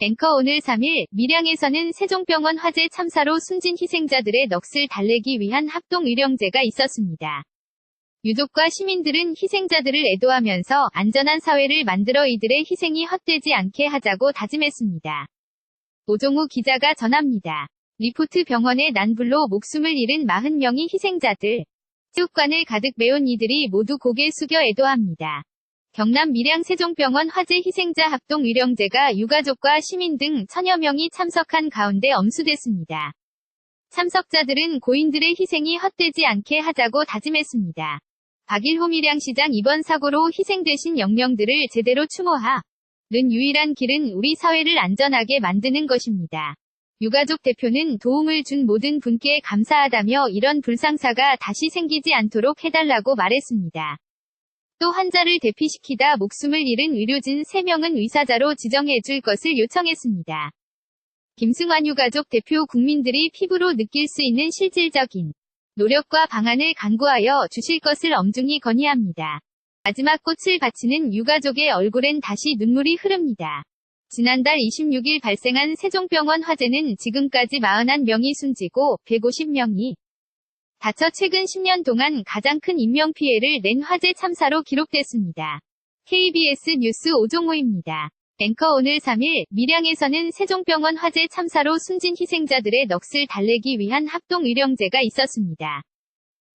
앵커 오늘 3일 밀양에서는 세종병원 화재 참사로 숨진 희생자들의 넋을 달래기 위한 합동위령제가 있었습니다. 유족과 시민들은 희생자들을 애도하면서 안전한 사회를 만들어 이들의 희생이 헛되지 않게 하자고 다짐했습니다. 오종우 기자가 전합니다. 리포트 병원의 난불로 목숨을 잃은 40명의 희생자들. 체육관을 가득 메운 이들이 모두 고개 숙여 애도합니다. 경남 밀양 세종병원 화재 희생자 합동위령제가 유가족과 시민 등 1000여 명이 참석한 가운데 엄수됐습니다. 참석자들은 고인들의 희생이 헛되지 않게 하자고 다짐했습니다. 박일호 밀양시장 이번 사고로 희생되신 영령들을 제대로 추모하는 유일한 길은 우리 사회를 안전하게 만드는 것입니다. 유가족 대표는 도움을 준 모든 분께 감사하다며 이런 불상사가 다시 생기지 않도록 해달라고 말했습니다. 또 환자를 대피시키다 목숨을 잃은 의료진 3명은 의사자로 지정해줄 것을 요청했습니다. 김승환 유가족 대표 국민들이 피부로 느낄 수 있는 실질적인 노력과 방안을 강구하여 주실 것을 엄중히 건의합니다. 마지막 꽃을 바치는 유가족의 얼굴엔 다시 눈물이 흐릅니다. 지난달 26일 발생한 세종병원 화재는 지금까지 41명이 숨지고 150명이 다쳐 최근 10년 동안 가장 큰 인명피해를 낸 화재 참사로 기록됐습니다. KBS 뉴스 오종호입니다. 앵커 오늘 3일 밀양에서는 세종병원 화재 참사로 숨진 희생자들의 넋을 달래기 위한 합동위령제가 있었습니다.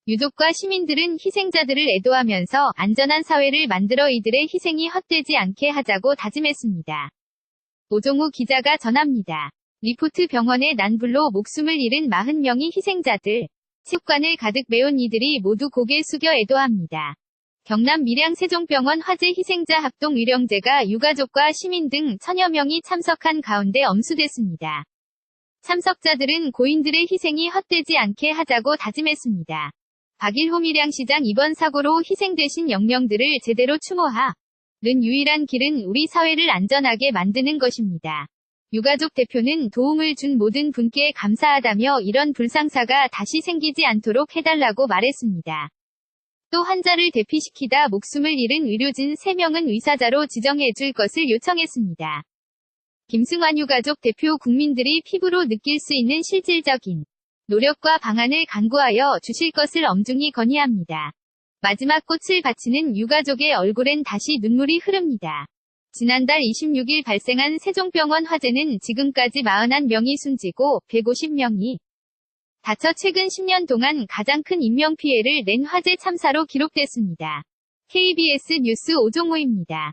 유족과 시민들은 희생자들을 애도하면서 안전한 사회를 만들어 이들의 희생이 헛되지 않게 하자고 다짐했습니다. 오종우 기자가 전합니다. 리포트 병원의 난불로 목숨을 잃은 40명의 희생자들. 체육관을 가득 메운 이들이 모두 고개 숙여 애도합니다. 경남 밀양 세종병원 화재 희생자 합동위령제가 유가족과 시민 등 1000여 명이 참석한 가운데 엄수됐습니다. 참석자들은 고인들의 희생이 헛되지 않게 하자고 다짐했습니다. 박일호 밀양시장 이번 사고로 희생되신 영령들을 제대로 추모하는 유일한 길은 우리 사회를 안전하게 만드는 것입니다. 유가족 대표는 도움을 준 모든 분께 감사하다며 이런 불상사가 다시 생기지 않도록 해달라고 말했습니다. 또 환자를 대피시키다 목숨을 잃은 의료진 3명은 의사자로 지정해줄 것을 요청했습니다. 김승환 유가족 대표 국민들이 피부로 느낄 수 있는 실질적인 노력과 방안을 강구하여 주실 것을 엄중히 건의합니다. 마지막 꽃을 바치는 유가족의 얼굴엔 다시 눈물이 흐릅니다. 지난달 26일 발생한 세종병원 화재는 지금까지 41명이 숨지고 150명이 다쳐 최근 10년 동안 가장 큰 인명피해를 낸 화재 참사로 기록됐습니다. KBS 뉴스 오종호입니다.